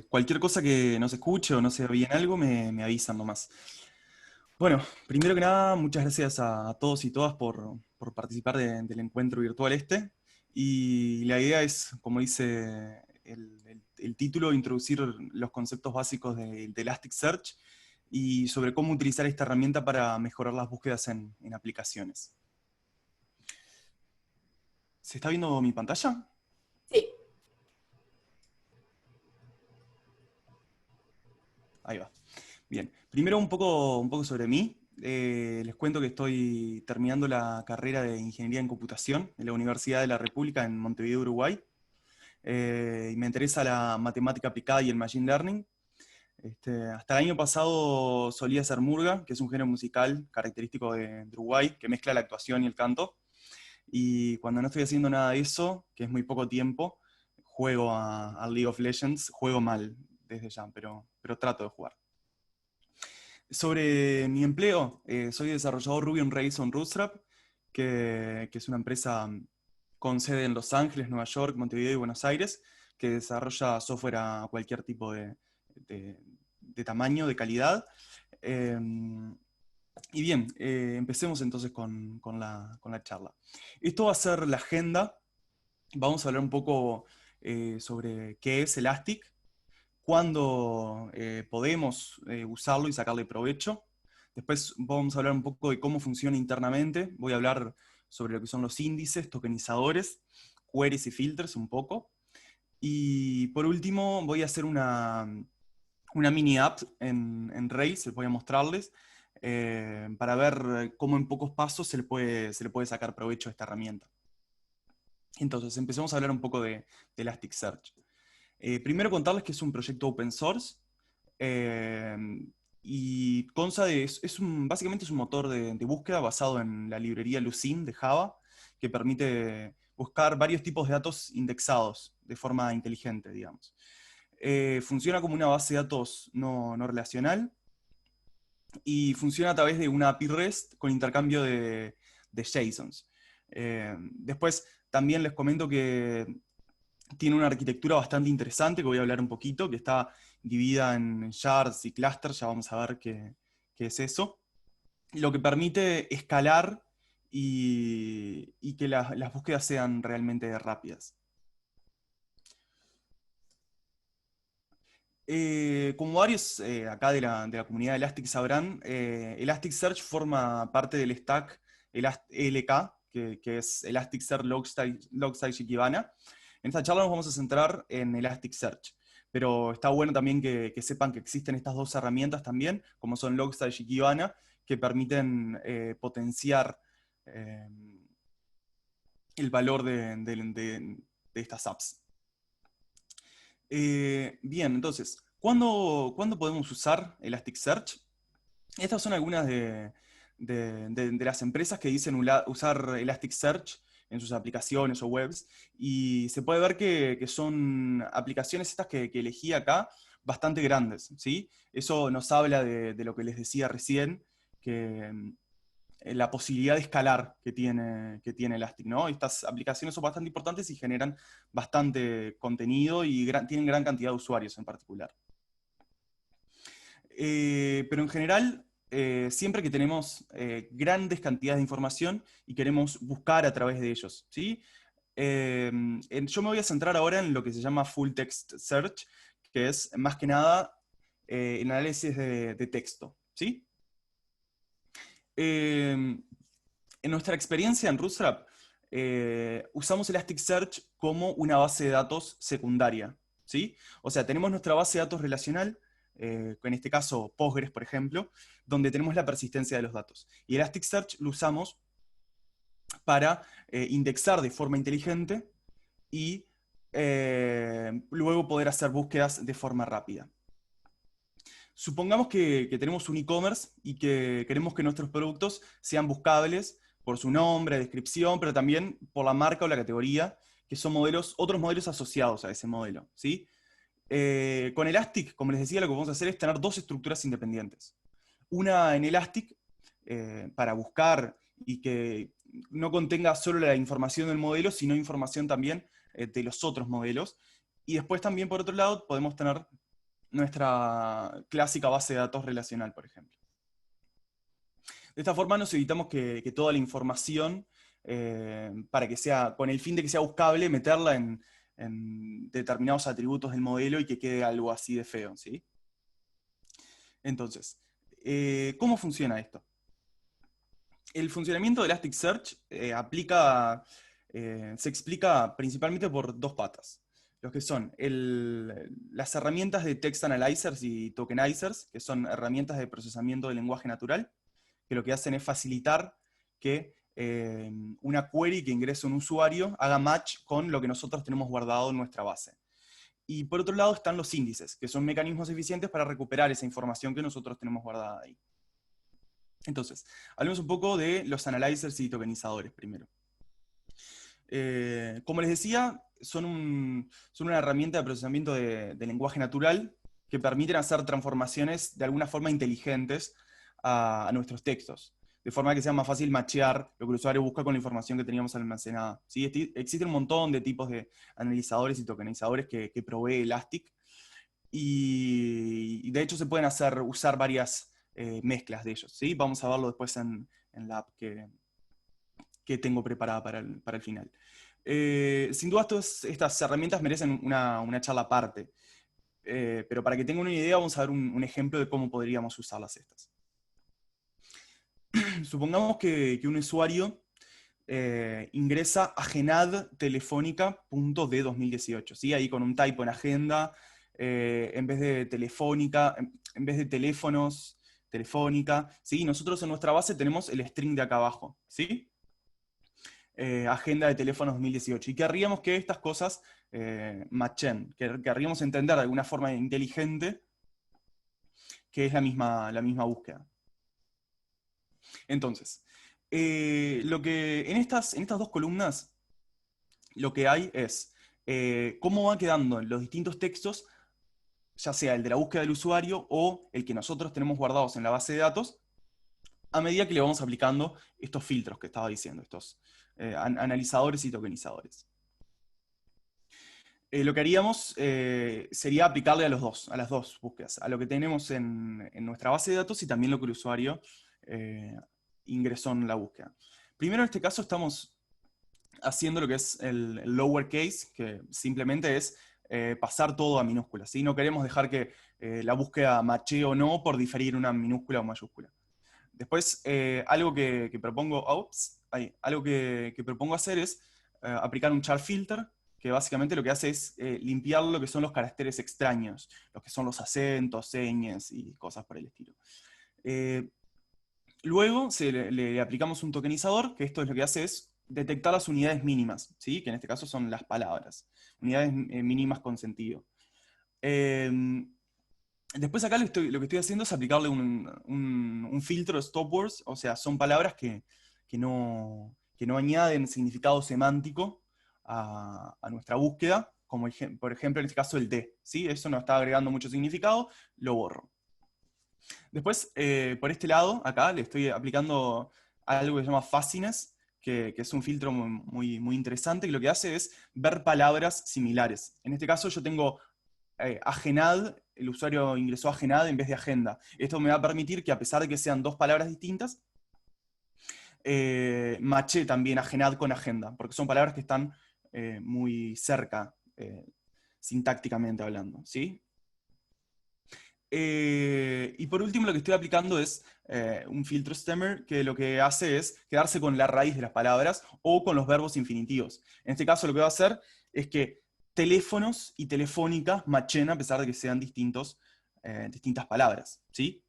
Cualquier cosa que no se escuche o no se vea bien algo, me avisan nomás. Bueno, primero que nada, muchas gracias a todos y todas por participar del encuentro virtual este. Y la idea es, como dice el título, introducir los conceptos básicos de Elasticsearch y sobre cómo utilizar esta herramienta para mejorar las búsquedas en aplicaciones. ¿Se está viendo mi pantalla? Sí. Ahí va. Bien, primero un poco sobre mí. Les cuento que estoy terminando la carrera de Ingeniería en Computación en la Universidad de la República en Montevideo, Uruguay. Y me interesa la matemática aplicada y el Machine Learning. Hasta el año pasado solía hacer murga, que es un género musical característico de Uruguay, que mezcla la actuación y el canto. Y cuando no estoy haciendo nada de eso, que es muy poco tiempo, juego a League of Legends. Juego mal desde ya, pero trato de jugar. Sobre mi empleo, soy desarrollador Ruby on Rails on Bootstrap, que es una empresa con sede en Los Ángeles, Nueva York, Montevideo y Buenos Aires, que desarrolla software a cualquier tipo de- de tamaño, de calidad. Eh, y bien, empecemos entonces con la charla. Esto va a ser la agenda. Vamos a hablar un poco sobre qué es Elastic, cuándo podemos usarlo y sacarle provecho. Después vamos a hablar un poco de cómo funciona internamente. Voy a hablar sobre lo que son los índices, tokenizadores, queries y filters un poco. Y por último voy a hacer una mini app en Rails, les voy a mostrarles, para ver cómo en pocos pasos se le puede sacar provecho a esta herramienta. Entonces, empecemos a hablar un poco de Elasticsearch. Primero contarles que es un proyecto open source, eh, y consta básicamente es un motor de búsqueda basado en la librería Lucene de Java, que permite buscar varios tipos de datos indexados de forma inteligente, digamos. Funciona como una base de datos no relacional y funciona a través de una API REST con intercambio de JSONs. Después también les comento que tiene una arquitectura bastante interesante, que voy a hablar un poquito, que está dividida en shards y clusters. Ya vamos a ver qué es eso. Lo que permite escalar y que las búsquedas sean realmente rápidas. Como varios acá de la comunidad de Elastic sabrán, Elasticsearch forma parte del stack ELK, que es Elasticsearch Logstash y Kibana. En esta charla nos vamos a centrar en Elasticsearch, pero está bueno también que sepan que existen estas dos herramientas también, como son Logstash y Kibana, que permiten potenciar eh, el valor de estas apps. Bien, entonces, ¿cuándo podemos usar Elasticsearch? Estas son algunas de las empresas que dicen usar Elasticsearch en sus aplicaciones o webs, y se puede ver que son aplicaciones estas que elegí acá bastante grandes, ¿sí? Eso nos habla de lo que les decía recién, que la posibilidad de escalar que tiene Elastic, ¿no? Estas aplicaciones son bastante importantes y generan bastante contenido y tienen gran cantidad de usuarios en particular. Pero en general, siempre que tenemos grandes cantidades de información y queremos buscar a través de ellos, ¿sí? Yo me voy a centrar ahora en lo que se llama Full Text Search, que es más que nada el análisis de texto, ¿sí? Eh, en nuestra experiencia en Bootstrap, usamos Elasticsearch como una base de datos secundaria, ¿sí? O sea, tenemos nuestra base de datos relacional, en este caso Postgres, por ejemplo, donde tenemos la persistencia de los datos. Y Elasticsearch lo usamos para indexar de forma inteligente y luego poder hacer búsquedas de forma rápida. Supongamos que tenemos un e-commerce y que queremos que nuestros productos sean buscables por su nombre, descripción, pero también por la marca o la categoría, que son otros modelos asociados a ese modelo, ¿sí? Con Elastic, como les decía, lo que vamos a hacer es tener dos estructuras independientes. Una en Elastic, para buscar y que no contenga solo la información del modelo, sino información también de los otros modelos. Y después también, por otro lado, podemos tener nuestra clásica base de datos relacional, por ejemplo. De esta forma nos evitamos que toda la información, para que sea, con el fin de que sea buscable, meterla en determinados atributos del modelo y que quede algo así de feo, ¿sí? Entonces, ¿cómo funciona esto? El funcionamiento de Elasticsearch se explica principalmente por dos patas. Los que son las herramientas de text analyzers y tokenizers, que son herramientas de procesamiento del lenguaje natural, que lo que hacen es facilitar que una query que ingrese un usuario haga match con lo que nosotros tenemos guardado en nuestra base. Y por otro lado están los índices, que son mecanismos eficientes para recuperar esa información que nosotros tenemos guardada ahí. Entonces, hablemos un poco de los analyzers y tokenizadores primero. Como les decía, son una herramienta de procesamiento de lenguaje natural que permiten hacer transformaciones de alguna forma inteligentes a nuestros textos, de forma que sea más fácil machear lo que el usuario busca con la información que teníamos almacenada. ¿Sí? Existen un montón de tipos de analizadores y tokenizadores que provee Elastic, y de hecho se pueden usar varias mezclas de ellos. ¿Sí? Vamos a verlo después en la app que tengo preparada para el final. Sin duda estas herramientas merecen una charla aparte, pero para que tengan una idea vamos a ver un ejemplo de cómo podríamos usarlas estas. Supongamos que un usuario ingresa a genadtelefónica.d 2018, ¿sí? Ahí con un typo en agenda, en vez de telefónica, en vez de teléfonos, telefónica, ¿sí? Nosotros en nuestra base tenemos el string de acá abajo, ¿sí? Agenda de teléfonos 2018. Y querríamos que estas cosas matchen, querríamos entender de alguna forma inteligente que es la misma búsqueda. Entonces, en estas dos columnas, lo que hay es cómo van quedando los distintos textos, ya sea el de la búsqueda del usuario o el que nosotros tenemos guardados en la base de datos, a medida que le vamos aplicando estos filtros que estaba diciendo, estos analizadores y tokenizadores. Lo que haríamos sería aplicarle a las dos búsquedas, a lo que tenemos en nuestra base de datos y también lo que el usuario ingresó en la búsqueda. Primero, en este caso, estamos haciendo lo que es el lowercase, que simplemente es pasar todo a minúsculas, ¿sí? No queremos dejar que la búsqueda machee o no por diferir una minúscula o mayúscula. Después, algo que propongo, algo que propongo hacer es aplicar un char filter, que básicamente lo que hace es limpiar lo que son los caracteres extraños, los que son los acentos, señas y cosas por el estilo. Luego le aplicamos un tokenizador, que esto es lo que hace es detectar las unidades mínimas, ¿sí? Que en este caso son las palabras, unidades mínimas con sentido. Después acá lo que estoy haciendo es aplicarle un filtro stop words, o sea, son palabras que no añaden significado semántico a nuestra búsqueda, como por ejemplo en este caso el de, ¿sí? Eso no está agregando mucho significado, lo borro. Después, por este lado, acá le estoy aplicando algo que se llama fuzziness, que es un filtro muy, muy interesante, que lo que hace es ver palabras similares. En este caso yo tengo agenad, el usuario ingresó agenad en vez de agenda. Esto me va a permitir que a pesar de que sean dos palabras distintas, maché también agenad con agenda, porque son palabras que están muy cerca, sintácticamente hablando, ¿sí? Y por último, lo que estoy aplicando es un filtro stemmer que lo que hace es quedarse con la raíz de las palabras o con los verbos infinitivos. En este caso, lo que va a hacer es que teléfonos y telefónica machen a pesar de que sean distintas palabras. ¿Sí?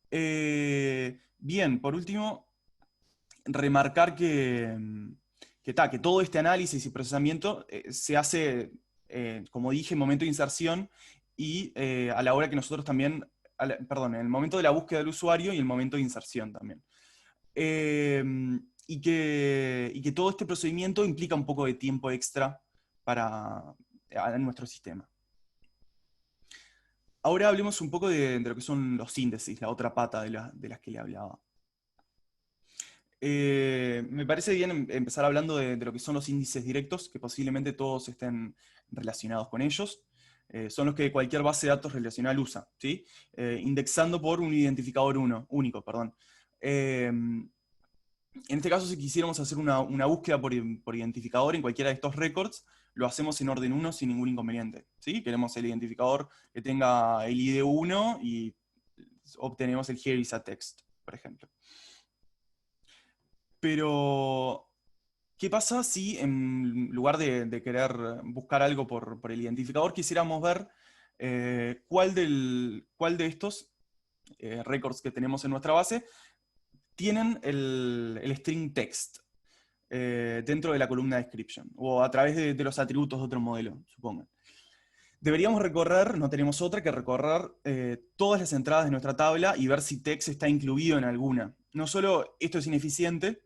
Bien, por último, remarcar que todo este análisis y procesamiento se hace, como dije, en momento de inserción y a la hora que nosotros también, perdón, en el momento de la búsqueda del usuario y el momento de inserción también. Eh, y que todo este procedimiento implica un poco de tiempo extra en nuestro sistema. Ahora hablemos un poco de lo que son los síntesis, la otra pata de las que le hablaba. Me parece bien empezar hablando de lo que son los índices directos, que posiblemente todos estén relacionados con ellos. Son los que cualquier base de datos relacional usa, ¿sí? Indexando por un identificador único. Perdón. En este caso, si quisiéramos hacer una búsqueda por identificador en cualquiera de estos records, lo hacemos en orden 1 sin ningún inconveniente, ¿sí? Queremos el identificador que tenga el ID 1 y obtenemos el here is a text, por ejemplo. Pero, ¿qué pasa si en lugar de querer buscar algo por el identificador, quisiéramos ver cuál de estos records que tenemos en nuestra base tienen el string text dentro de la columna description, o a través de los atributos de otro modelo, supongan? Deberíamos recorrer, no tenemos otra que recorrer todas las entradas de nuestra tabla y ver si text está incluido en alguna. No solo esto es ineficiente,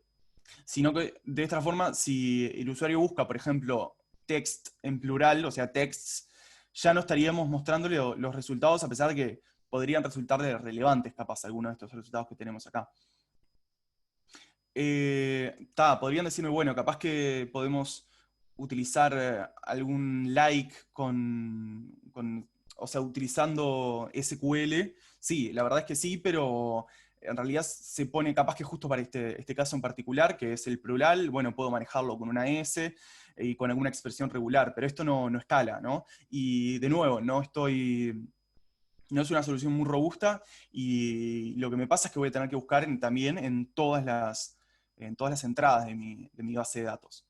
sino que de esta forma, si el usuario busca, por ejemplo, text en plural, o sea, texts, ya no estaríamos mostrándole los resultados, a pesar de que podrían resultarle relevantes, capaz, algunos de estos resultados que tenemos acá. Podrían decirme, bueno, capaz que podemos utilizar algún like o sea, utilizando SQL. Sí, la verdad es que sí, pero en realidad se pone capaz que justo para este caso en particular, que es el plural, bueno, puedo manejarlo con una S y con alguna expresión regular, pero esto no escala, ¿no? Y de nuevo, no es una solución muy robusta, y lo que me pasa es que voy a tener que buscar también en todas las entradas de mi base de datos.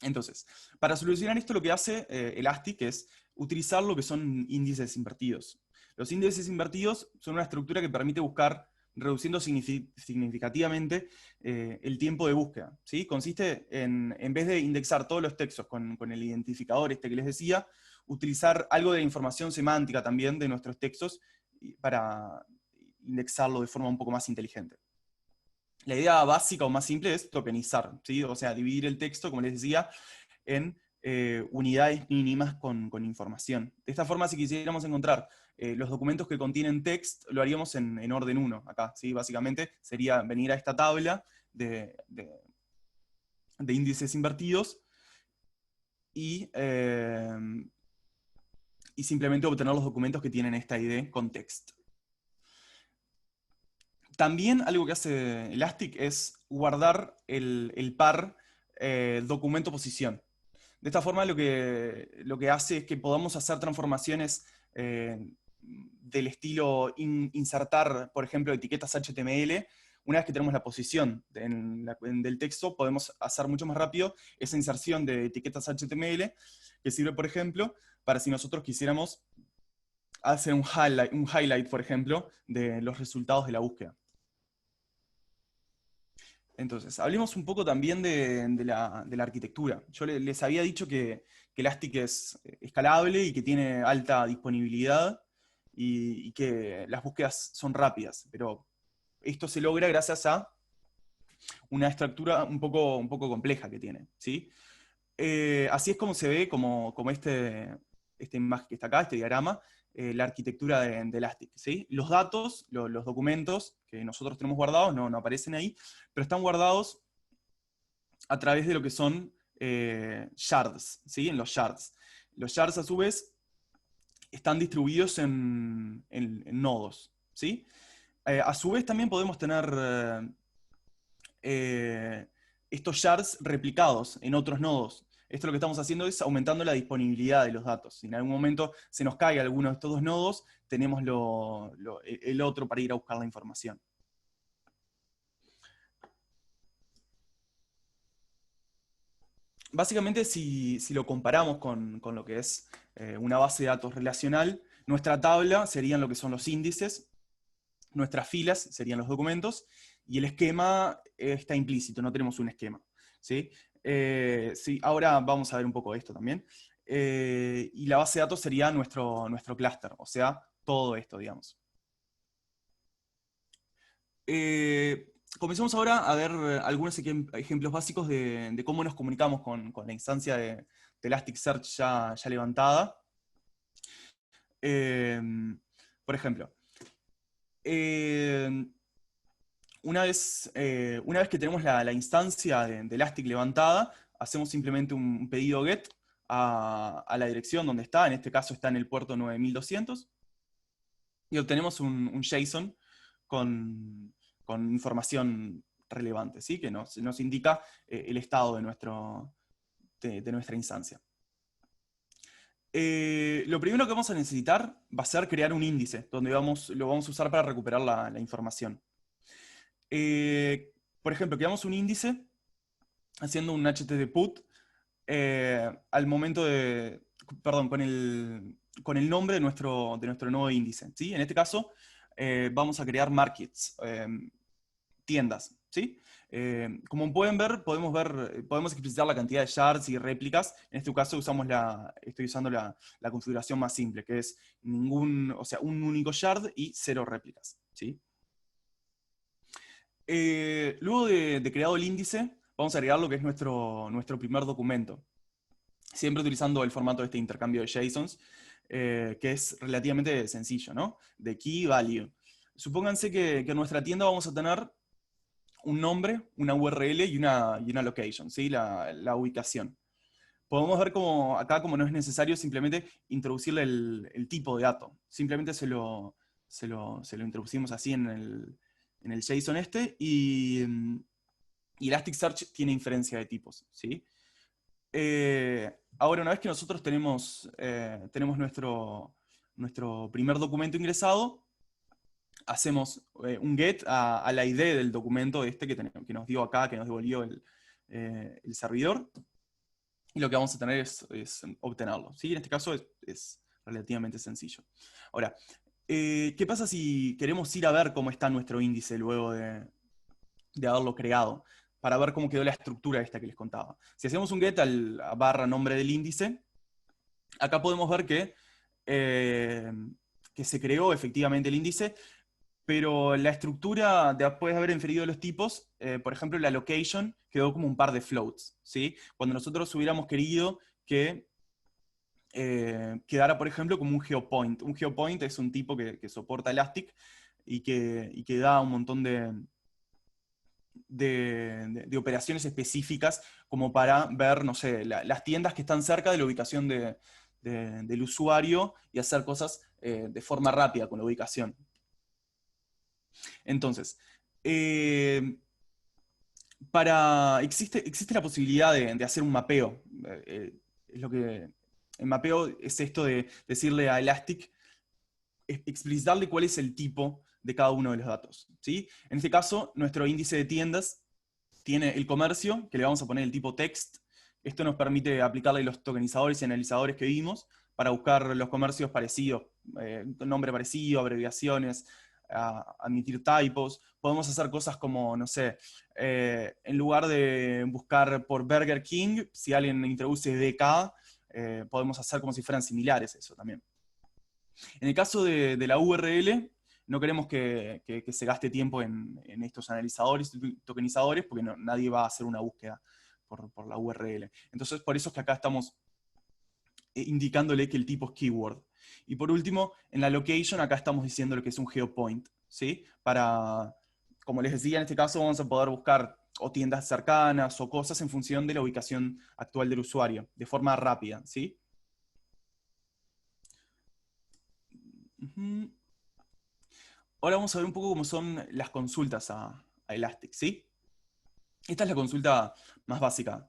Entonces, para solucionar esto, lo que hace Elastic es utilizar lo que son índices invertidos. Los índices invertidos son una estructura que permite buscar reduciendo significativamente el tiempo de búsqueda, ¿sí? Consiste en vez de indexar todos los textos con el identificador este que les decía, utilizar algo de información semántica también de nuestros textos para indexarlo de forma un poco más inteligente. La idea básica o más simple es tokenizar, ¿sí? O sea, dividir el texto, como les decía, en unidades mínimas con información. De esta forma, si quisiéramos encontrar los documentos que contienen text, lo haríamos en orden 1 acá, ¿sí? Básicamente sería venir a esta tabla de índices invertidos y simplemente obtener los documentos que tienen esta ID con text. También algo que hace Elastic es guardar el par documento-posición. De esta forma lo que hace es que podamos hacer transformaciones del estilo insertar, por ejemplo, etiquetas HTML. Una vez que tenemos la posición del texto, podemos hacer mucho más rápido esa inserción de etiquetas HTML, que sirve, por ejemplo, para si nosotros quisiéramos hacer un highlight, por ejemplo, de los resultados de la búsqueda. Entonces, hablemos un poco también de la arquitectura. Yo les había dicho que Elastic es escalable y que tiene alta disponibilidad y que las búsquedas son rápidas, pero esto se logra gracias a una estructura un poco compleja que tiene, ¿sí? Así es como se ve, como esta imagen que está acá, este diagrama, la arquitectura de Elastic, ¿sí? Los datos, los documentos que nosotros tenemos guardados no aparecen ahí, pero están guardados a través de lo que son shards, ¿sí? En los shards. Los shards, a su vez, están distribuidos en nodos, ¿sí? A su vez, también podemos tener estos shards replicados en otros nodos. Esto lo que estamos haciendo es aumentando la disponibilidad de los datos. Si en algún momento se nos cae alguno de estos dos nodos, tenemos el otro para ir a buscar la información. Básicamente, si lo comparamos con lo que es una base de datos relacional, nuestra tabla serían lo que son los índices, nuestras filas serían los documentos, y el esquema está implícito, no tenemos un esquema, ¿sí? Sí, ahora vamos a ver un poco esto también. Y la base de datos sería nuestro clúster, o sea, todo esto, digamos. Comencemos ahora a ver algunos ejemplos básicos de cómo nos comunicamos con la instancia de Elasticsearch ya levantada. Por ejemplo, una vez que tenemos la instancia de Elastic levantada, hacemos simplemente un pedido GET a la dirección donde está, en este caso está en el puerto 9200, y obtenemos un JSON con, con información relevante, ¿sí? Que nos indica el estado de nuestra instancia. Lo primero que vamos a necesitar va a ser crear un índice, donde lo vamos a usar para recuperar la información. Por ejemplo, creamos un índice haciendo un HTTP put al momento de, perdón, con el nombre de nuestro nuevo índice, ¿sí? En este caso, vamos a crear markets, tiendas, ¿sí? Como pueden ver, podemos explicitar la cantidad de shards y réplicas. En este caso estoy usando la configuración más simple, que es un único shard y 0 réplicas, ¿sí? Luego de creado el índice, vamos a agregar lo que es nuestro primer documento, siempre utilizando el formato de este intercambio de JSONs, que es relativamente sencillo, ¿no? De key value. Supónganse que en nuestra tienda vamos a tener un nombre, una URL y una location, ¿sí? La ubicación. Podemos ver como acá, como no es necesario simplemente introducirle el tipo de dato. Simplemente se lo introducimos así en el JSON y Elasticsearch tiene inferencia de tipos, ¿sí? Ahora, una vez que nosotros tenemos nuestro primer documento ingresado, hacemos un get a la ID del documento que nos dio acá, que nos devolvió el servidor, y lo que vamos a tener es obtenerlo, ¿sí? En este caso es relativamente sencillo. Ahora, ¿qué pasa si queremos ir a ver cómo está nuestro índice luego de haberlo creado? Para ver cómo quedó la estructura esta que les contaba. Si hacemos un get a barra nombre del índice, acá podemos ver que se creó efectivamente el índice, pero la estructura, después de haber inferido los tipos, por ejemplo, la location quedó como un par de floats, ¿sí? Cuando nosotros hubiéramos querido que quedara, por ejemplo, como un geopoint. Un geopoint es un tipo que soporta Elastic y que da un montón de operaciones específicas como para ver, no sé, las tiendas que están cerca de la ubicación del usuario y hacer cosas de forma rápida con la ubicación. Entonces, eh, existe la posibilidad de hacer un mapeo. El mapeo es esto de decirle a Elastic, explicitarle cuál es el tipo de cada uno de los datos, ¿sí? En este caso, nuestro índice de tiendas tiene el comercio, que le vamos a poner el tipo text. Esto nos permite aplicarle los tokenizadores y analizadores que vimos para buscar los comercios parecidos, nombre parecido, abreviaciones, admitir typos. Podemos hacer cosas como, no sé, en lugar de buscar por Burger King, si alguien introduce DK, podemos hacer como si fueran similares eso también. En el caso de la URL, no queremos que se gaste tiempo en estos analizadores y tokenizadores, porque nadie va a hacer una búsqueda por la URL. Entonces, por eso es que acá estamos indicándole que el tipo es keyword. Y por último, en la location, acá estamos diciendo lo que es un geopoint, ¿sí? Como les decía, en este caso vamos a poder buscar o tiendas cercanas o cosas en función de la ubicación actual del usuario, de forma rápida, ¿sí? Ahora vamos a ver un poco cómo son las consultas a Elastic, ¿sí? Esta es la consulta más básica,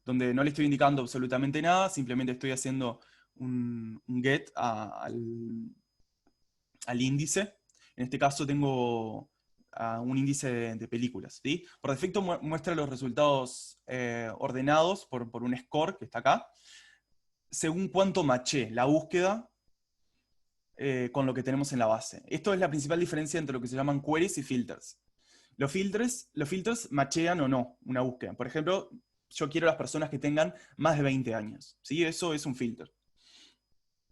donde no le estoy indicando absolutamente nada, simplemente estoy haciendo un get al índice. En este caso tengo un índice de películas, ¿sí? Por defecto muestra los resultados ordenados por un score que está acá, según cuánto maché la búsqueda con lo que tenemos en la base. Esto es la principal diferencia entre lo que se llaman queries y filters. Los filters machean o no una búsqueda. Por ejemplo, yo quiero las personas que tengan más de 20 años. ¿Sí? Eso es un filter.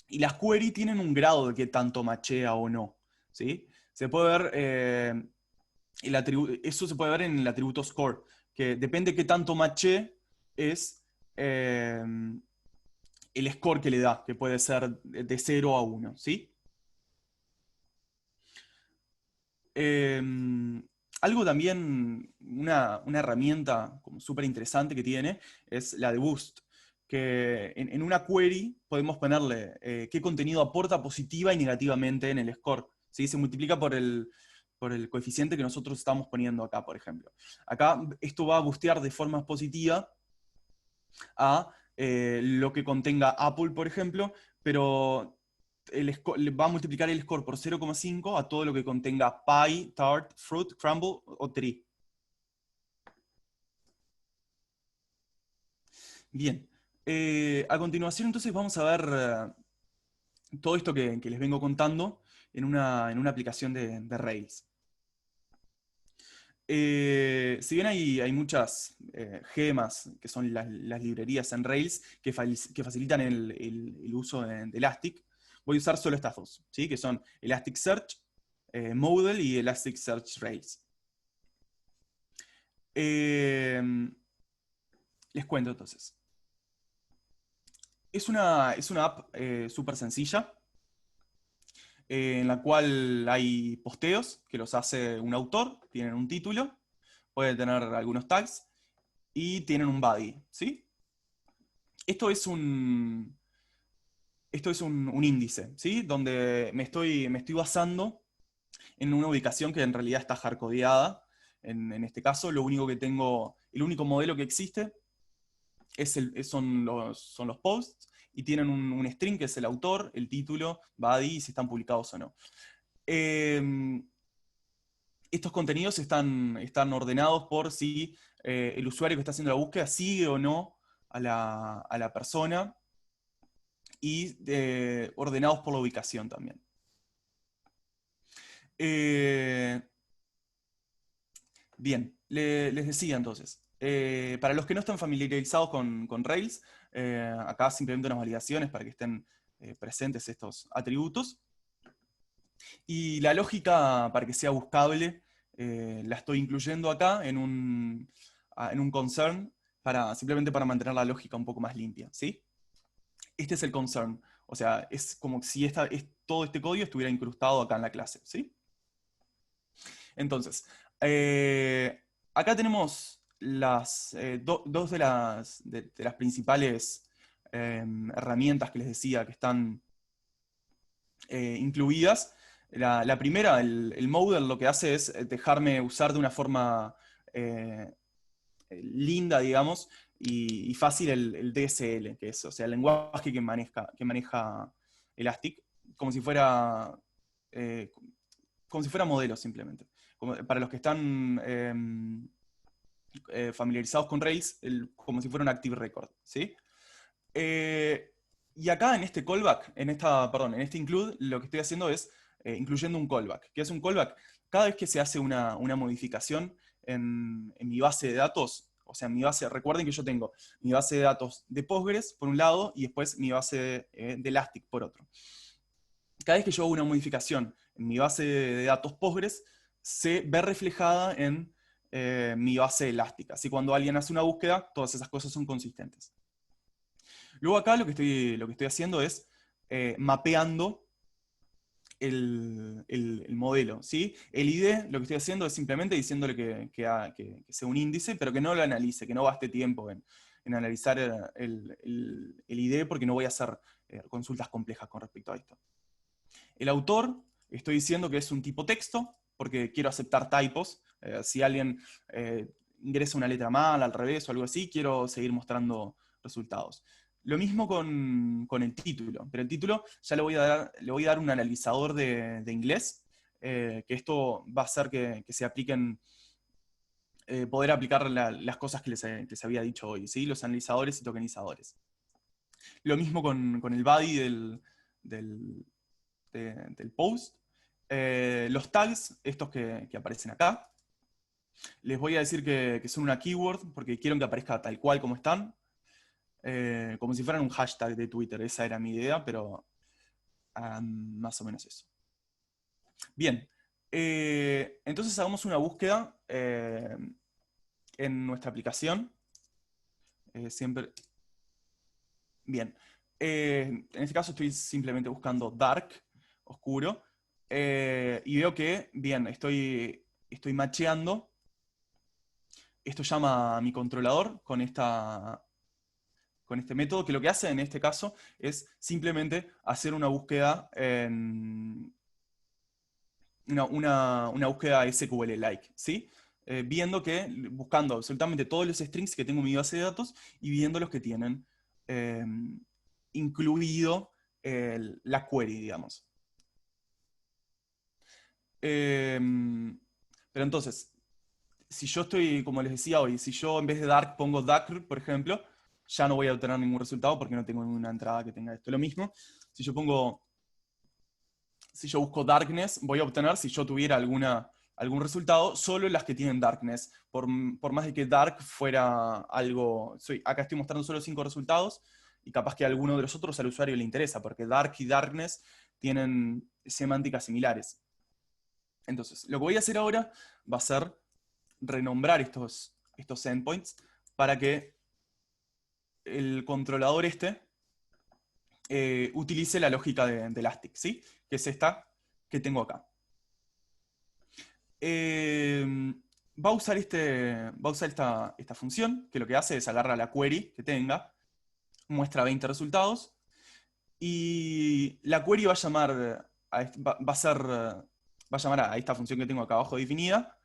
Y las queries tienen un grado de que tanto machea o no. ¿Sí? Se puede ver, eso se puede ver en el atributo score, que depende de qué tanto machee es eh, el score que le da, que puede ser de 0 a 1. ¿Sí? Algo también, una herramienta como súper interesante que tiene es la de Boost, que en una query podemos ponerle qué contenido aporta positiva y negativamente en el score. ¿Sí? Se multiplica por el coeficiente que nosotros estamos poniendo acá, por ejemplo. Acá esto va a boostear de forma positiva a lo que contenga Apple, por ejemplo, pero va a multiplicar el score por 0,5 a todo lo que contenga pie, tart, fruit, crumble o tree. Bien. A continuación, entonces, vamos a ver todo esto que les vengo contando en una aplicación de Rails. Si bien hay muchas gemas, que son las librerías en Rails, que facilitan el uso de Elastic, voy a usar solo estas dos, ¿sí? Que son Elasticsearch Model y Elasticsearch Rails. Eh, Les cuento entonces. Es una app súper sencilla, en la cual hay posteos que los hace un autor, tienen un título, puede tener algunos tags y tienen un body, ¿sí? Esto es un índice, ¿sí? Donde me estoy basando en una ubicación que en realidad está hardcodeada. En este caso, lo único que tengo, el único modelo que existe son los posts y tienen un string que es el autor, el título, body y si están publicados o no. Eh, Estos contenidos están ordenados por si el usuario que está haciendo la búsqueda sigue o no a la persona y ordenados por la ubicación también. Eh, Bien, les decía entonces, para los que no están familiarizados con Rails, acá simplemente unas validaciones para que estén presentes estos atributos. Y la lógica para que sea buscable la estoy incluyendo acá en un concern simplemente para mantener la lógica un poco más limpia, ¿sí? Este es el concern, o sea, es como si todo este código estuviera incrustado acá en la clase, ¿sí? Entonces, acá tenemos dos de las principales herramientas que les decía que están incluidas. La primera, el model, lo que hace es dejarme usar de una forma eh, linda, digamos, y fácil el DSL, que es, o sea, el lenguaje que maneja Elastic, como si fuera, eh, como si fuera modelo simplemente. Para los que están familiarizados con Rails, como si fuera un Active Record, ¿sí? Eh, y acá en este callback, perdón, en este include, lo que estoy haciendo es incluyendo un callback. ¿Qué es un callback? Cada vez que se hace una modificación en mi base de datos, o sea, en mi base, recuerden que yo tengo mi base de datos de Postgres por un lado y después mi base de Elastic por otro. Cada vez que yo hago una modificación en mi base de datos Postgres, se ve reflejada en mi base elástica. Así cuando alguien hace una búsqueda, todas esas cosas son consistentes. Luego acá lo que estoy haciendo es mapeando el modelo, ¿sí? El ID lo que estoy haciendo es simplemente diciéndole que sea un índice, pero que no lo analice, que no gaste tiempo en analizar el ID porque no voy a hacer consultas complejas con respecto a esto. El autor, estoy diciendo que es un tipo texto, porque quiero aceptar typos. Si alguien ingresa una letra mal, al revés o algo así, quiero seguir mostrando resultados. Lo mismo con el título, pero el título ya le voy a dar un analizador de inglés, que esto va a hacer que se apliquen, poder aplicar las cosas que les había dicho hoy, ¿sí? Los analizadores y tokenizadores. Lo mismo con el body del, del post. Los tags, estos que aparecen acá, les voy a decir que son una keyword porque quiero que aparezca tal cual como están, como si fueran un hashtag de Twitter. Esa era mi idea, pero más o menos eso. Bien, entonces hagamos una búsqueda en nuestra aplicación. Siempre. Bien. En este caso estoy simplemente buscando dark, oscuro, y veo que, bien, estoy estoy macheando, esto llama a mi controlador con este método, que lo que hace en este caso es simplemente hacer una búsqueda en una búsqueda SQL-like, ¿sí? Buscando absolutamente todos los strings que tengo en mi base de datos y viendo los que tienen eh, incluido la query, digamos. Eh, pero entonces, si yo estoy, como les decía hoy, si yo en vez de dark pongo dark, por ejemplo, ya no voy a obtener ningún resultado porque no tengo ninguna entrada que tenga esto. Lo mismo, si yo si yo busco darkness, voy a obtener, si yo tuviera algún resultado, solo las que tienen darkness. Por más de que dark fuera algo... Acá estoy mostrando solo 5 resultados y capaz que alguno de los otros al usuario le interesa, porque dark y darkness tienen semánticas similares. Entonces, lo que voy a hacer ahora va a ser renombrar estos endpoints para que el controlador utilice la lógica de Elastic, ¿sí? Que es esta que tengo acá. Va a usar, esta función, que lo que hace es agarrar la query que tenga, muestra 20 resultados, y la query va a llamar va a llamar a esta función que tengo acá abajo definida,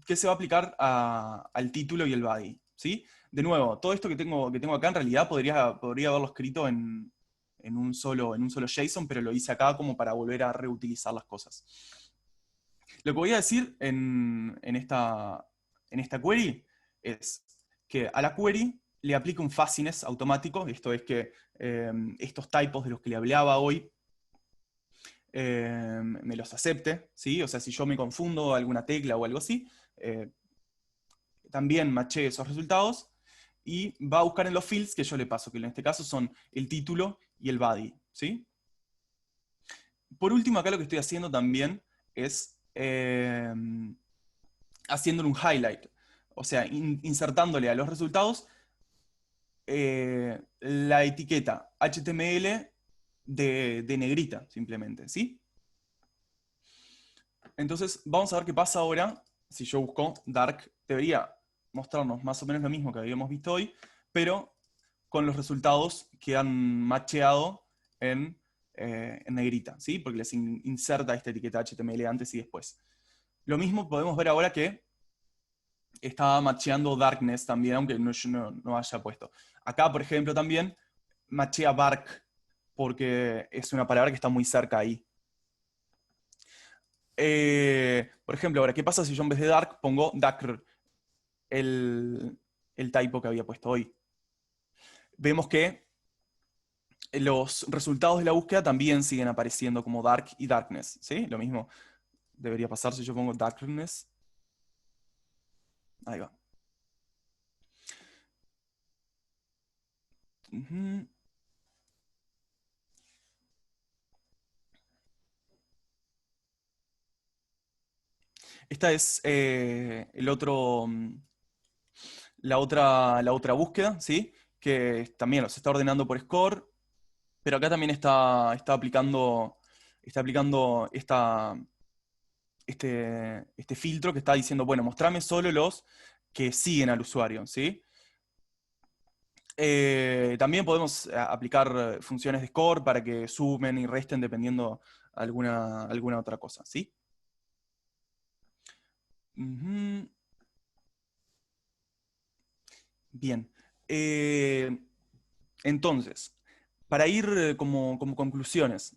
que se va a aplicar al título y el body, ¿sí? De nuevo, todo esto que tengo acá en realidad podría haberlo escrito en un solo JSON, pero lo hice acá como para volver a reutilizar las cosas. Lo que voy a decir en esta query es que a la query le aplique un fuzziness automático, esto es que estos typos de los que le hablaba hoy me los acepte, ¿sí? O sea, si yo me confundo alguna tecla o algo así, también maché esos resultados y va a buscar en los fields que yo le paso, que en este caso son el título y el body, ¿sí? Por último, acá lo que estoy haciendo también es haciéndole un highlight, o sea, insertándole a los resultados la etiqueta HTML de negrita, simplemente, ¿sí? Entonces, vamos a ver qué pasa ahora. Si yo busco dark, debería mostrarnos más o menos lo mismo que habíamos visto hoy, pero con los resultados que han macheado en negrita, ¿sí? Porque les inserta esta etiqueta HTML antes y después. Lo mismo podemos ver ahora que está macheando darkness también, aunque yo no haya puesto. Acá, por ejemplo, también machea bark, porque es una palabra que está muy cerca ahí. Por ejemplo, ahora, ¿qué pasa si yo en vez de dark pongo dark, el typo que había puesto hoy? Vemos que los resultados de la búsqueda también siguen apareciendo como dark y darkness, ¿sí? Lo mismo debería pasar si yo pongo darkness. Ahí va. Ujú. Esta es la otra búsqueda, ¿sí? Que también los está ordenando por score, pero acá también está aplicando este filtro que está diciendo, bueno, mostrame solo los que siguen al usuario, ¿sí? También podemos aplicar funciones de score para que sumen y resten dependiendo alguna otra cosa, ¿sí? Ujú. Bien. Entonces, para ir como conclusiones,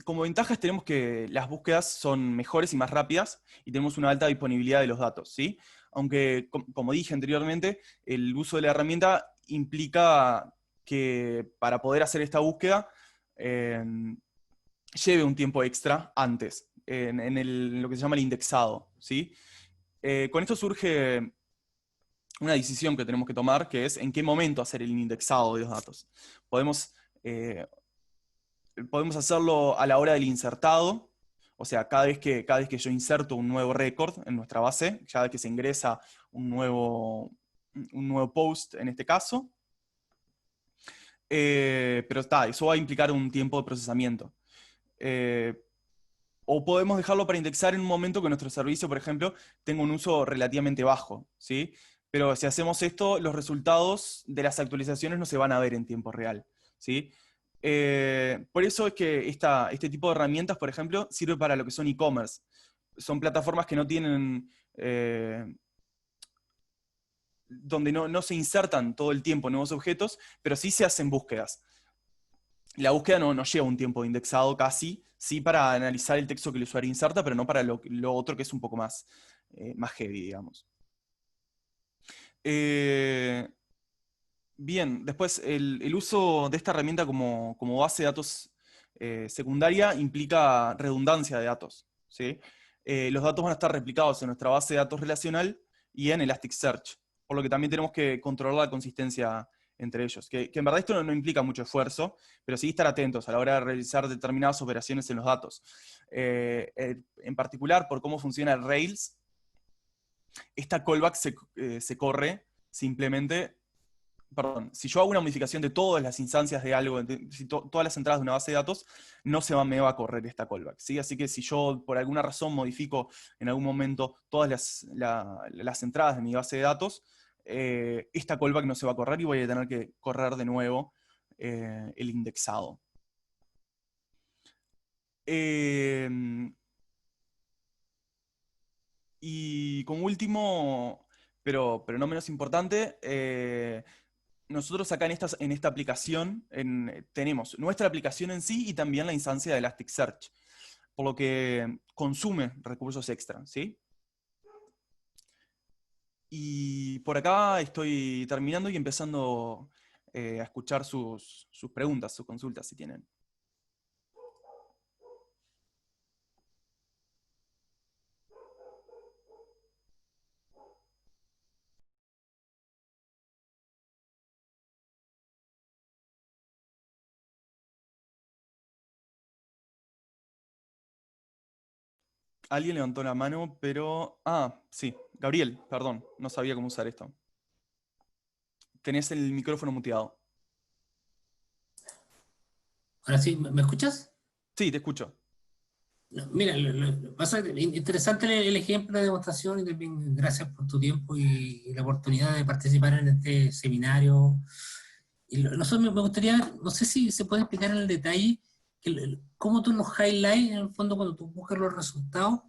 como ventajas tenemos que las búsquedas son mejores y más rápidas y tenemos una alta disponibilidad de los datos, ¿sí? Aunque, como dije anteriormente, el uso de la herramienta implica que para poder hacer esta búsqueda eh, lleve un tiempo extra antes, en lo que se llama el indexado, ¿sí? Con esto surge una decisión que tenemos que tomar, que es en qué momento hacer el indexado de los datos. Podemos eh, podemos hacerlo a la hora del insertado, o sea, cada vez que yo inserto un nuevo récord en nuestra base, cada vez que se ingresa un nuevo post en este caso, pero eso va a implicar un tiempo de procesamiento. Eh, O podemos dejarlo para indexar en un momento que nuestro servicio, por ejemplo, tenga un uso relativamente bajo, ¿sí? Pero si hacemos esto, los resultados de las actualizaciones no se van a ver en tiempo real, ¿sí? Por eso es que este tipo de herramientas, por ejemplo, sirve para lo que son e-commerce. Son plataformas que no tienen, donde no se insertan todo el tiempo nuevos objetos, pero sí se hacen búsquedas. La búsqueda no lleva un tiempo indexado casi, sí para analizar el texto que el usuario inserta, pero no para lo otro que es un poco más heavy, digamos. Bien, después el uso de esta herramienta como base de datos secundaria implica redundancia de datos, ¿sí? Los datos van a estar replicados en nuestra base de datos relacional y en Elasticsearch, por lo que también tenemos que controlar la consistencia entre ellos, que en verdad esto no implica mucho esfuerzo, pero sí estar atentos a la hora de realizar determinadas operaciones en los datos. En particular, por cómo funciona el Rails, esta callback se corre simplemente. Perdón, si yo hago una modificación de todas las instancias de algo, si todas las entradas de una base de datos, me va a correr esta callback, ¿sí? Así que si yo por alguna razón modifico en algún momento todas las entradas de mi base de datos, esta callback no se va a correr y voy a tener que correr de nuevo el indexado. Y como último, pero no menos importante, nosotros acá en esta aplicación tenemos nuestra aplicación en sí y también la instancia de Elasticsearch, por lo que consume recursos extra, ¿sí? Y por acá estoy terminando y empezando a escuchar sus preguntas, sus consultas, si tienen. Alguien levantó la mano, pero... Ah, sí, Gabriel, perdón, no sabía cómo usar esto. Tenés el micrófono muteado. Ahora sí, ¿me escuchas? Sí, te escucho. No, mira, pasa interesante el ejemplo de demostración y también gracias por tu tiempo y la oportunidad de participar en este seminario. Y nosotros me gustaría, no sé si se puede explicar en el detalle cómo tú los highlights, en el fondo, cuando tú buscas los resultados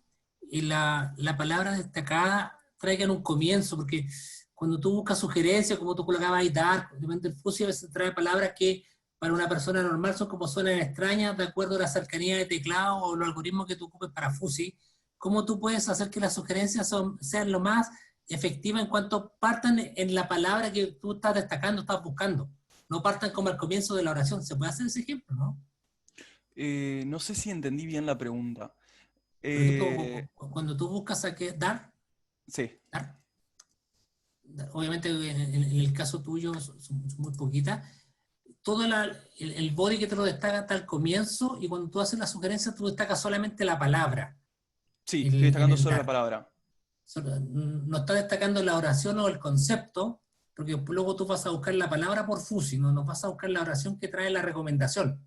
y la palabra destacada traigan un comienzo, porque cuando tú buscas sugerencias, como tú colocabas ahí, dark, obviamente el FUSI a veces trae palabras que para una persona normal son como suenan extrañas de acuerdo a la cercanía de teclado o los algoritmos que tú ocupes para FUSI. ¿Cómo tú puedes hacer que las sugerencias sean lo más efectivas en cuanto partan en la palabra que tú estás destacando, estás buscando? No partan como al comienzo de la oración. ¿Se puede hacer ese ejemplo, no? No sé si entendí bien la pregunta. Por Eh, ejemplo, cuando tú buscas a que sí, dar, obviamente en el caso tuyo son muy poquitas, todo el body que te lo destaca está al comienzo y cuando tú haces la sugerencia tú destacas solamente la palabra sí, estoy en destacando el solo la dar. palabra. No está destacando la oración o el concepto, porque luego tú vas a buscar la palabra por fusi, no vas a buscar la oración que trae la recomendación.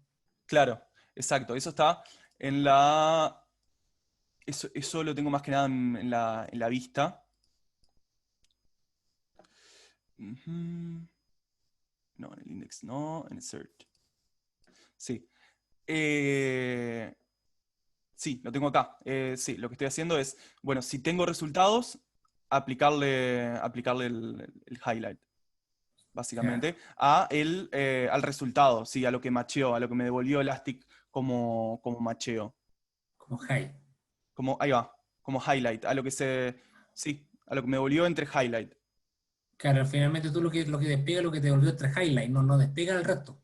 Claro, exacto. Eso está en la... Eso lo tengo más que nada en la vista. Ujú. No, en el index no, en el search. Sí. Eh, sí, lo tengo acá. Sí, lo que estoy haciendo es, bueno, si tengo resultados, aplicarle el highlight, Claro, básicamente, al resultado, sí, a lo que macheó, a lo que me devolvió Elastic como macheo. como high. Ahí va, como highlight, sí, a lo que me devolvió entre highlight. Claro, finalmente tú lo que despega, lo que te volvió tres highlight, no despega el resto.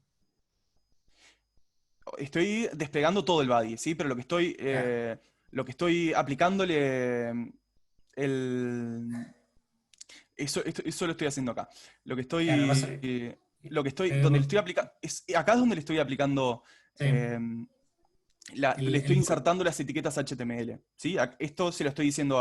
Estoy despegando todo el body, ¿sí? Pero Claro. lo que estoy aplicándole el... Eso lo estoy haciendo acá. Lo que Claro, pasa, donde eh, le estoy aplicando, acá es donde le estoy aplicando, sí, le el, estoy el, insertando las etiquetas HTML, ¿sí? Esto se lo estoy diciendo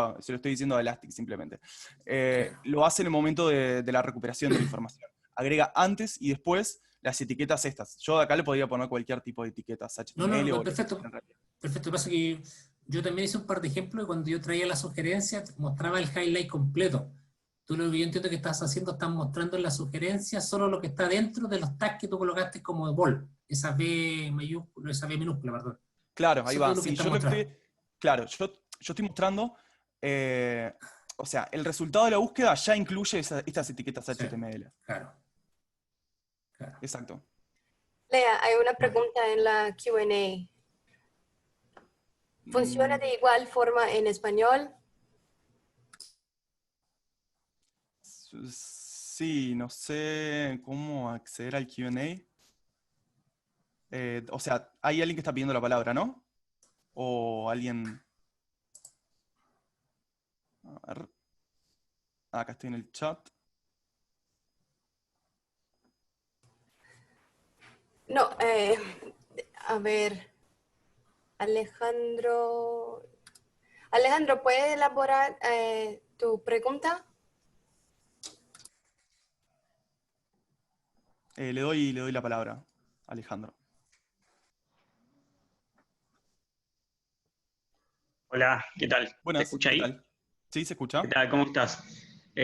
a Elastic simplemente. claro. Lo hace en el momento de la recuperación de la información. Agrega antes y después las etiquetas estas. Yo de acá le podría poner cualquier tipo de etiquetas No, HTML o lo que perfecto. quiera en realidad. Perfecto. Pasa que yo también hice un par de ejemplos y cuando yo traía la sugerencia mostraba el highlight completo. Tú lo que yo entiendo que estás haciendo, estás mostrando en la sugerencia solo lo que está dentro de los tags que tú colocaste como de bol, esa B mayúscula, esa B minúscula, perdón. Claro, ahí Eso es todo va. lo que Sí, está yo lo que mostrando. estoy, claro, yo estoy mostrando, eh, o sea, el resultado de la búsqueda ya incluye estas etiquetas Sí, HTML. claro, claro. Exacto. Lea, hay una Bueno, pregunta en la Q&A. ¿Funciona Mm, de igual forma en español? sí, no sé cómo acceder al Q&A. O sea, hay alguien que está pidiendo la palabra, ¿no? O alguien... A ver. Acá estoy en el chat. No, a ver, Alejandro. Alejandro, ¿puedes elaborar tu pregunta? Le doy la palabra, Alejandro. Hola, ¿qué tal? ¿Se Buenas, escucha ¿qué ahí? tal? ¿Sí se ¿Qué escucha? tal? ¿Cómo estás?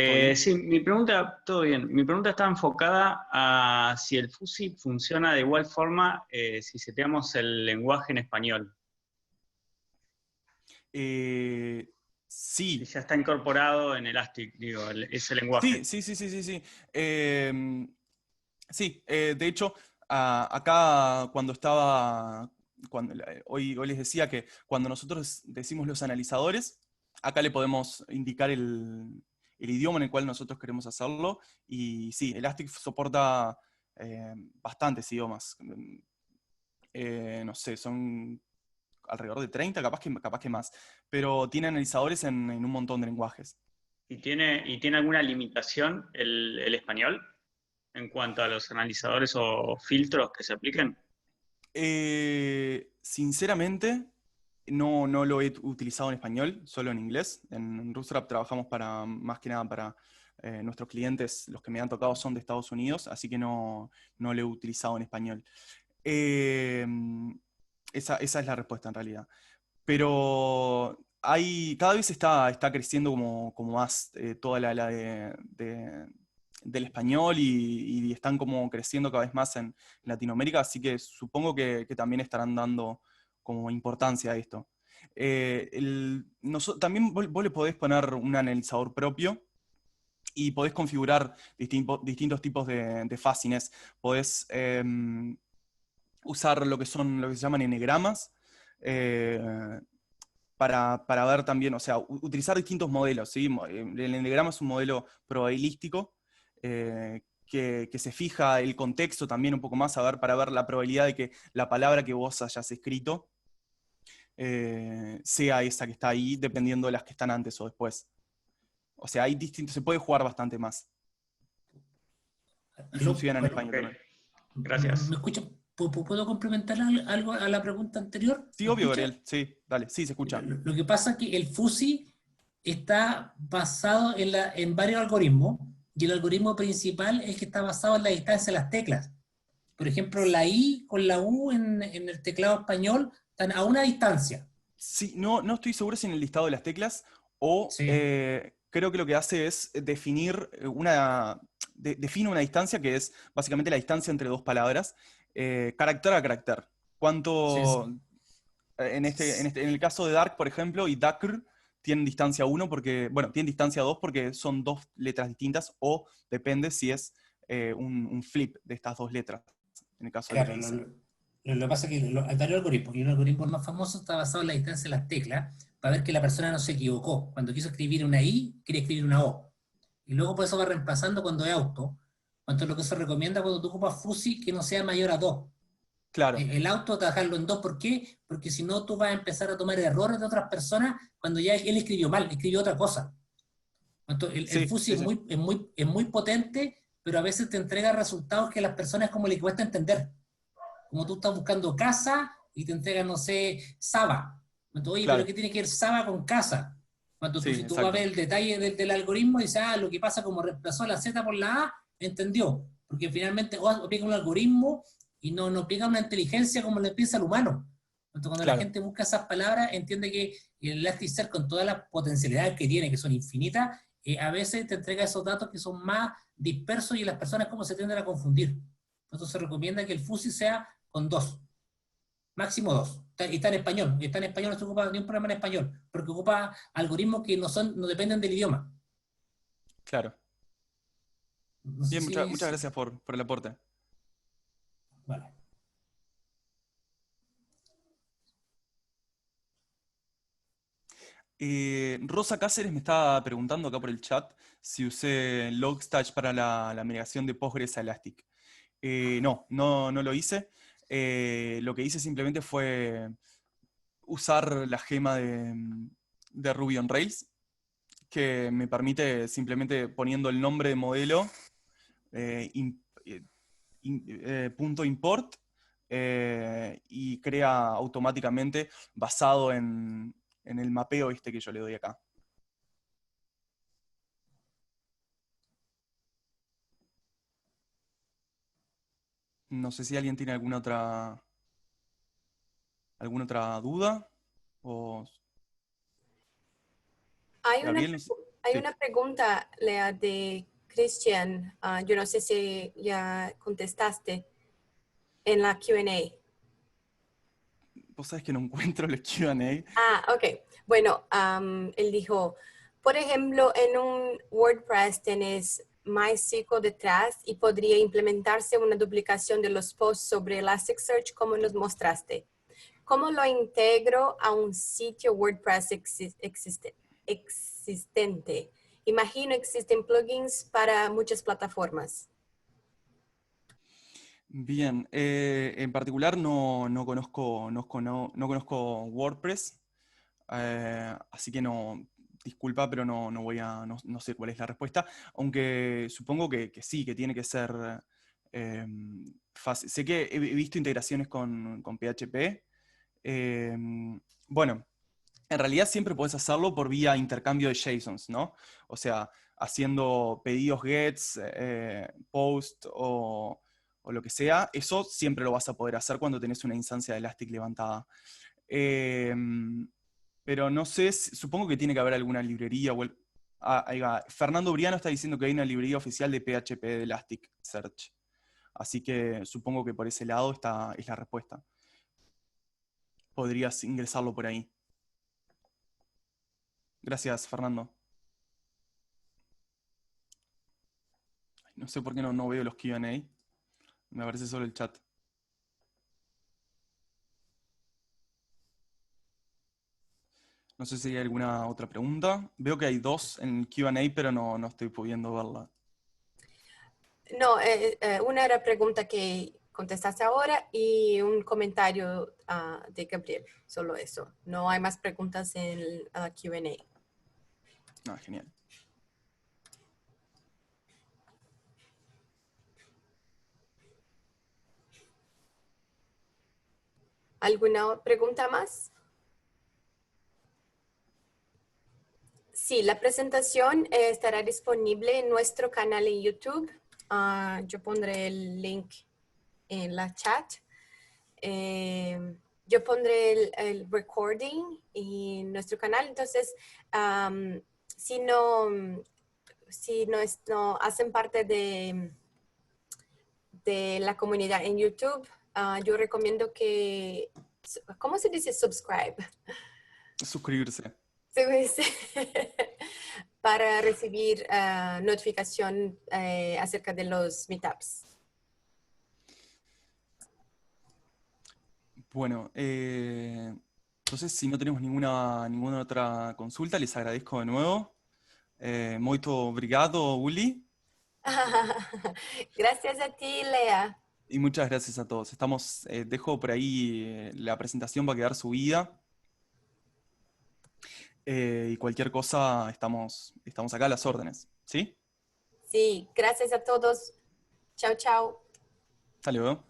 ¿Todo bien? Sí, mi pregunta, todo bien. Mi pregunta está enfocada a si el FUSI funciona de igual forma si seteamos el lenguaje en español. Eh, Si sí, ya está incorporado en Elastic, digo, ese lenguaje. sí. Sí, de hecho, acá cuando estaba, hoy les decía que cuando nosotros decimos los analizadores, acá le podemos indicar el idioma en el cual nosotros queremos hacerlo. Y sí, Elastic soporta bastantes idiomas. No sé, son alrededor de 30, capaz que más. Pero tiene analizadores en un montón de lenguajes. ¿Y tiene alguna limitación el español en cuanto a los analizadores o filtros que se apliquen? Sinceramente, no lo he utilizado en español, solo en inglés. En Rootstrap trabajamos más que nada para nuestros clientes, los que me han tocado son de Estados Unidos, así que no lo he utilizado en español. Eh, esa es la respuesta en realidad. Pero cada vez está creciendo como más toda del español y están como creciendo cada vez más en Latinoamérica, así que supongo que también estarán dando como importancia a esto. También vos le podés poner un analizador propio y podés configurar distintos tipos de fuzziness. Podés usar lo que se llaman enegramas, eh, para ver también, o sea, utilizar distintos modelos, ¿sí? El enegrama es un modelo probabilístico que se fija el contexto también un poco más para ver la probabilidad de que la palabra que vos hayas escrito sea esa que está ahí, dependiendo de las que están antes o después. O sea, hay distintos, se puede jugar bastante más. Y ¿Aló? funciona en Bueno, español Ok, también. gracias. ¿me escucha? ¿Puedo complementar algo a la pregunta anterior? Sí, ¿Me obvio, escucha? Gabriel. Sí, dale, sí, se escucha. Lo que pasa es que el FUSI está basado en varios algoritmos y el algoritmo principal es que está basado en la distancia de las teclas. Por ejemplo, la I con la U en el teclado español están a una distancia. Sí, no estoy seguro si en el listado de las teclas o Sí, creo que lo que hace es definir define una distancia que es básicamente la distancia entre dos palabras, carácter a carácter. sí, ¿Cuánto, en el caso de Dark, por ejemplo, y Dakr tienen distancia 1 porque, bueno, tienen distancia 2 porque son dos letras distintas o depende si es un flip de estas dos letras, en el caso de lo que claro. dice. Lo que pasa es que hay varios algoritmos y un algoritmo más famoso está basado en la distancia de las teclas para ver que la persona no se equivocó. Cuando quiso escribir una I, quiere escribir una O. Y luego por eso va reemplazando cuando es auto. Cuanto lo que se recomienda cuando tú ocupas FUSI que no sea mayor a 2. Claro, El auto trabajarlo en 2, ¿por qué? Porque si no tú vas a empezar a tomar errores de otras personas cuando ya él escribió mal, escribió otra cosa. El sí, FUSI sí, sí. es muy potente, pero a veces te entrega resultados que a las personas como le cuesta entender. Como tú estás buscando casa y te entregan, no sé, Saba. Entonces, oye, pero Claro, ¿qué tiene que ver Saba con casa? Cuando tú, sí, si tú vas a exacto. ver el detalle del algoritmo, dices, lo que pasa como reemplazó la Z por la A, entendió. Porque finalmente o aplica un algoritmo y no aplica una inteligencia como le piensa el humano. Entonces, cuando la Claro, gente busca esas palabras, entiende que el Elasticsearch, con todas las potencialidades que tiene, que son infinitas, a veces te entrega esos datos que son más dispersos y las personas como se tienden a confundir. Entonces se recomienda que el FUSI sea con dos, máximo dos. Y está en español. Y está en español, no se ocupa ni un programa en español, porque ocupa algoritmos que no dependen del idioma. claro. No sé Bien, si... muchas gracias por el aporte. Vale. Rosa Cáceres me estaba preguntando acá por el chat si usé Logstash para la migración de Postgres a Elastic. No lo hice. Lo que hice simplemente fue usar la gema de Ruby on Rails, que me permite simplemente poniendo el nombre de modelo, punto import, y crea automáticamente basado en el mapeo este que yo le doy acá. No sé si alguien tiene alguna otra duda. O Hay una, Gabriel, no sé. hay Sí. una pregunta, Lea, de Christian. Yo no sé si ya contestaste en la Q&A. Vos sabés que no encuentro el Q&A. Ok. Bueno, él dijo, por ejemplo, en un WordPress tenés MySQL detrás y podría implementarse una duplicación de los posts sobre Elasticsearch como nos mostraste. ¿Cómo lo integro a un sitio WordPress existente? Imagino existen plugins para muchas plataformas. Bien, en particular no conozco WordPress, así que disculpa, pero no sé cuál es la respuesta, aunque supongo que sí, que tiene que ser fácil. Sé que he visto integraciones con PHP. eh, bueno, en realidad siempre puedes hacerlo por vía intercambio de JSONs, ¿no? O sea, haciendo pedidos gets, post o lo que sea, eso siempre lo vas a poder hacer cuando tenés una instancia de Elastic levantada. Eh, pero no sé, supongo que tiene que haber alguna librería. Ahí va. Fernando Briano está diciendo que hay una librería oficial de PHP de Elasticsearch. Así que supongo que por ese lado es la respuesta. Podrías ingresarlo por ahí. Gracias, Fernando. No sé por qué no veo los Q&A. Me aparece solo el chat. No sé si hay alguna otra pregunta. Veo que hay dos en Q&A, pero no estoy pudiendo verla. No, una era pregunta que contestaste ahora y un comentario de Gabriel, solo eso. No hay más preguntas en la Q&A. Ah, genial. ¿Alguna pregunta más? Sí, la presentación estará disponible en nuestro canal en YouTube. Yo pondré el link en la chat. Yo pondré el recording en nuestro canal. Entonces, si no hacen parte de la comunidad en YouTube, yo recomiendo que, ¿cómo se dice subscribe? Suscribirse. Para recibir notificación acerca de los meetups. Bueno, entonces si no tenemos ninguna otra consulta, les agradezco de nuevo. Muito obrigado, Uli. Gracias a ti, Lea. Y muchas gracias a todos. Dejo por ahí la presentación va a quedar subida. Y cualquier cosa, estamos acá a las órdenes. ¿Sí? Sí, gracias a todos. Chao, chao. Hasta luego.